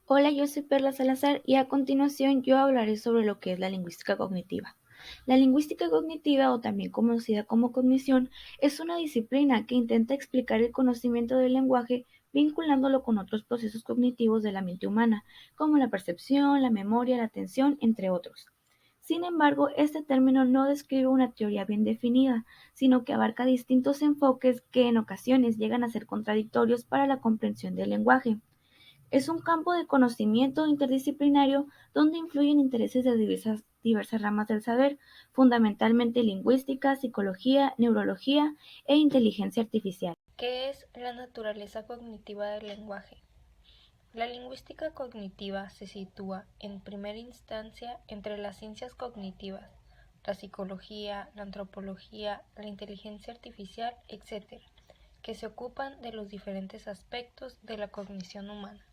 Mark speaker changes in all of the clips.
Speaker 1: Hola, yo soy Perla Salazar y a continuación yo hablaré sobre lo que es la lingüística cognitiva. La lingüística cognitiva, o también conocida como cognición, es una disciplina que intenta explicar el conocimiento del lenguaje vinculándolo con otros procesos cognitivos de la mente humana, como la percepción, la memoria, la atención, entre otros. Sin embargo, este término no describe una teoría bien definida, sino que abarca distintos enfoques que en ocasiones llegan a ser contradictorios para la comprensión del lenguaje. Es un campo de conocimiento interdisciplinario donde influyen intereses de diversas ramas del saber, fundamentalmente lingüística, psicología, neurología e inteligencia artificial.
Speaker 2: ¿Qué es la naturaleza cognitiva del lenguaje? La lingüística cognitiva se sitúa, en primera instancia, entre las ciencias cognitivas, la psicología, la antropología, la inteligencia artificial, etc., que se ocupan de los diferentes aspectos de la cognición humana.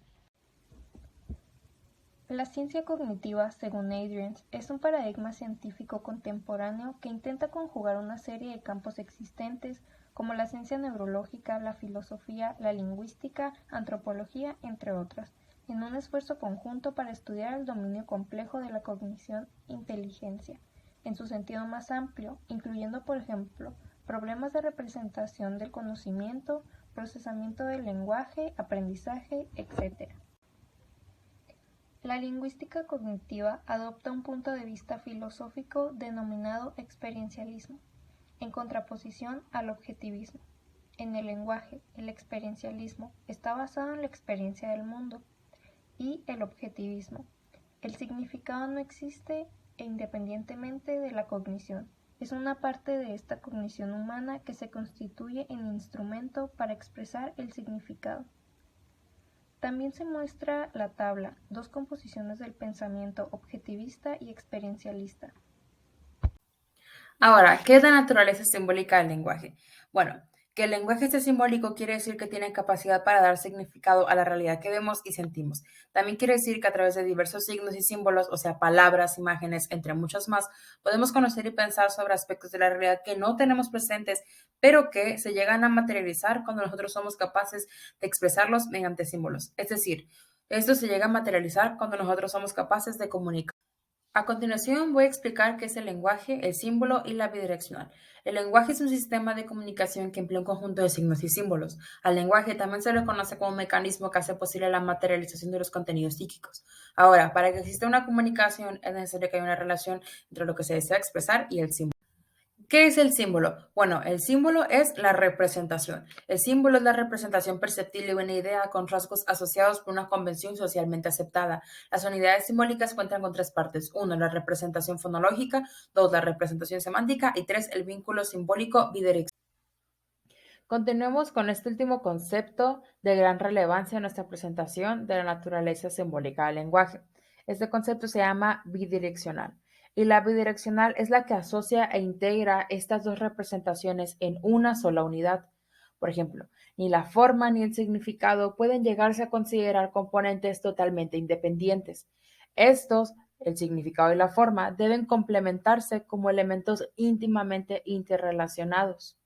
Speaker 2: La ciencia cognitiva, según Adrians, es un paradigma científico contemporáneo que intenta conjugar una serie de campos existentes como la ciencia neurológica, la filosofía, la lingüística, antropología, entre otras, en un esfuerzo conjunto para estudiar el dominio complejo de la cognición-inteligencia, en su sentido más amplio, incluyendo, por ejemplo, problemas de representación del conocimiento, procesamiento del lenguaje, aprendizaje, etc. La lingüística cognitiva adopta un punto de vista filosófico denominado experiencialismo, en contraposición al objetivismo. En el lenguaje, el experiencialismo está basado en la experiencia del mundo y el objetivismo. El significado no existe independientemente de la cognición. Es una parte de esta cognición humana que se constituye en instrumento para expresar el significado. También se muestra la tabla, dos composiciones del pensamiento objetivista y experiencialista.
Speaker 3: Ahora, ¿qué es la naturaleza simbólica del lenguaje? Bueno, que el lenguaje sea simbólico quiere decir que tiene capacidad para dar significado a la realidad que vemos y sentimos. También quiere decir que a través de diversos signos y símbolos, o sea, palabras, imágenes, entre muchos más, podemos conocer y pensar sobre aspectos de la realidad que no tenemos presentes, pero que se llegan a materializar cuando nosotros somos capaces de expresarlos mediante símbolos. Es decir, esto se llega a materializar cuando nosotros somos capaces de comunicar. A continuación voy a explicar qué es el lenguaje, el símbolo y la bidireccional. El lenguaje es un sistema de comunicación que emplea un conjunto de signos y símbolos. Al lenguaje también se le conoce como un mecanismo que hace posible la materialización de los contenidos psíquicos. Ahora, para que exista una comunicación es necesario que haya una relación entre lo que se desea expresar y el símbolo. ¿Qué es el símbolo? Bueno, el símbolo es la representación. El símbolo es la representación perceptible de una idea con rasgos asociados por una convención socialmente aceptada. Las unidades simbólicas cuentan con tres partes. Uno, la representación fonológica. Dos, la representación semántica. Y tres, el vínculo simbólico bidireccional. Continuemos con este último concepto de gran relevancia en nuestra presentación de la naturaleza simbólica del lenguaje. Este concepto se llama bidireccional y la bidireccional es la que asocia e integra estas dos representaciones en una sola unidad. Por ejemplo, ni la forma ni el significado pueden llegarse a considerar componentes totalmente independientes. Estos, el significado y la forma, deben complementarse como elementos íntimamente interrelacionados.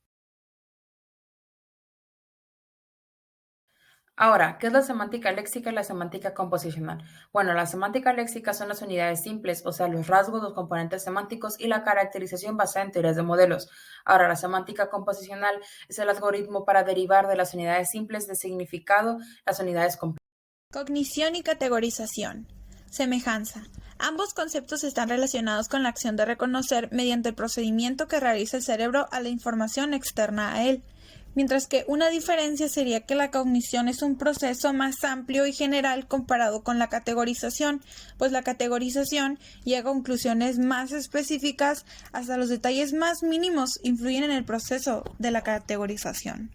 Speaker 3: Ahora, ¿qué es la semántica léxica y la semántica composicional? Bueno, la semántica léxica son las unidades simples, o sea, los rasgos, los componentes semánticos y la caracterización basada en teorías de modelos. Ahora, la semántica composicional es el algoritmo para derivar de las unidades simples de significado las unidades complejas.
Speaker 4: Cognición y categorización. Semejanza. Ambos conceptos están relacionados con la acción de reconocer mediante el procedimiento que realiza el cerebro a la información externa a él, mientras que una diferencia sería que la cognición es un proceso más amplio y general comparado con la categorización, pues la categorización llega a conclusiones más específicas, hasta los detalles más mínimos influyen en el proceso de la categorización.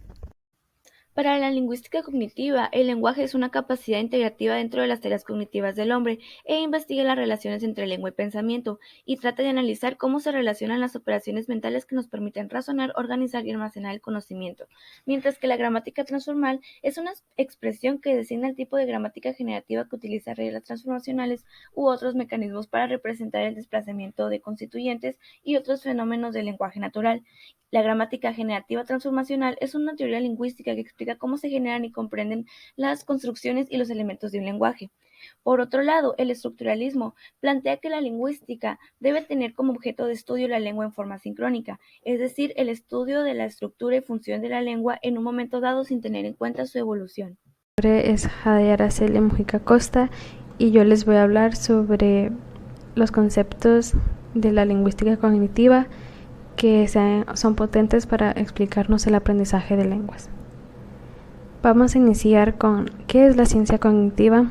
Speaker 1: Para la lingüística cognitiva, el lenguaje es una capacidad integrativa dentro de las tareas cognitivas del hombre e investiga las relaciones entre lengua y pensamiento y trata de analizar cómo se relacionan las operaciones mentales que nos permiten razonar, organizar y almacenar el conocimiento, mientras que la gramática transformal es una expresión que designa el tipo de gramática generativa que utiliza reglas transformacionales u otros mecanismos para representar el desplazamiento de constituyentes y otros fenómenos del lenguaje natural. La gramática generativa transformacional es una teoría lingüística que explica cómo se generan y comprenden las construcciones y los elementos de un lenguaje. Por otro lado, el estructuralismo plantea que la lingüística debe tener como objeto de estudio la lengua en forma sincrónica, es decir, el estudio de la estructura y función de la lengua en un momento dado sin tener en cuenta su evolución.
Speaker 5: Mi nombre es Jade Araceli Mujica Costa y yo les voy a hablar sobre los conceptos de la lingüística cognitiva que son potentes para explicarnos el aprendizaje de lenguas. Vamos a iniciar con ¿qué es la ciencia cognitiva?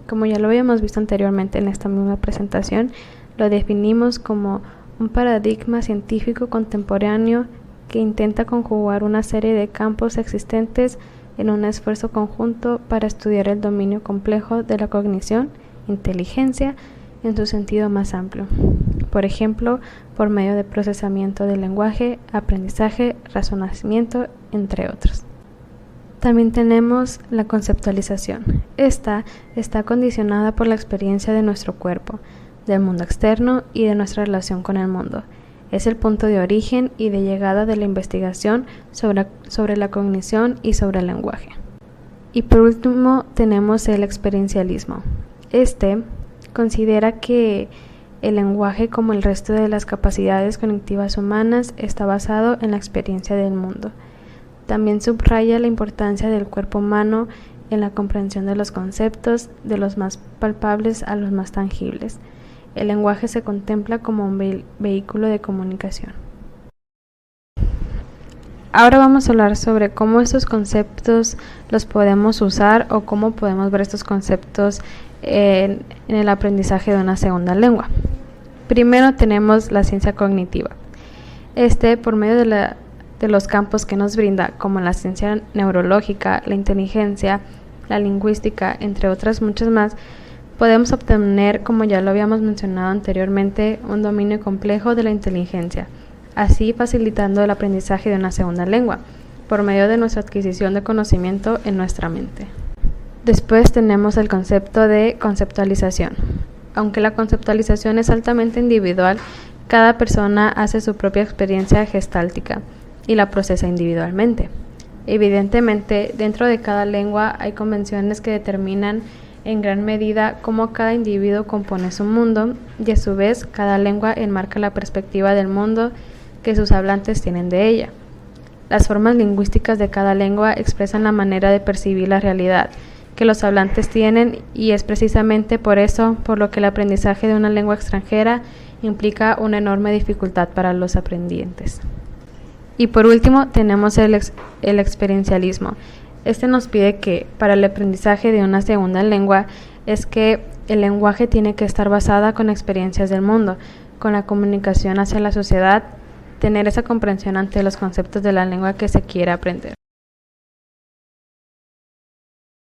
Speaker 5: Como ya lo habíamos visto anteriormente en esta misma presentación, lo definimos como un paradigma científico contemporáneo que intenta conjugar una serie de campos existentes en un esfuerzo conjunto para estudiar el dominio complejo de la cognición, inteligencia, en su sentido más amplio. Por ejemplo, por medio de procesamiento del lenguaje, aprendizaje, razonamiento, entre otros. También tenemos la conceptualización. Esta está condicionada por la experiencia de nuestro cuerpo, del mundo externo y de nuestra relación con el mundo. Es el punto de origen y de llegada de la investigación sobre la cognición y sobre el lenguaje. Y por último tenemos el experiencialismo. Este considera que el lenguaje, como el resto de las capacidades cognitivas humanas, está basado en la experiencia del mundo. También subraya la importancia del cuerpo humano en la comprensión de los conceptos, de los más palpables a los más tangibles. El lenguaje se contempla como un vehículo de comunicación. Ahora vamos a hablar sobre cómo estos conceptos los podemos usar o cómo podemos ver estos conceptos en el aprendizaje de una segunda lengua. Primero tenemos la ciencia cognitiva. Por medio de los campos que nos brinda, como la ciencia neurológica, la inteligencia, la lingüística, entre otras muchas más, podemos obtener, como ya lo habíamos mencionado anteriormente, un dominio complejo de la inteligencia, así facilitando el aprendizaje de una segunda lengua, por medio de nuestra adquisición de conocimiento en nuestra mente. Después tenemos el concepto de conceptualización. Aunque la conceptualización es altamente individual, cada persona hace su propia experiencia gestáltica y la procesa individualmente. Evidentemente, dentro de cada lengua hay convenciones que determinan en gran medida cómo cada individuo compone su mundo y a su vez cada lengua enmarca la perspectiva del mundo que sus hablantes tienen de ella. Las formas lingüísticas de cada lengua expresan la manera de percibir la realidad que los hablantes tienen y es precisamente por eso por lo que el aprendizaje de una lengua extranjera implica una enorme dificultad para los aprendientes. Y por último tenemos el experiencialismo. Este nos pide que para el aprendizaje de una segunda lengua es que el lenguaje tiene que estar basado con experiencias del mundo, con la comunicación hacia la sociedad, tener esa comprensión ante los conceptos de la lengua que se quiere aprender.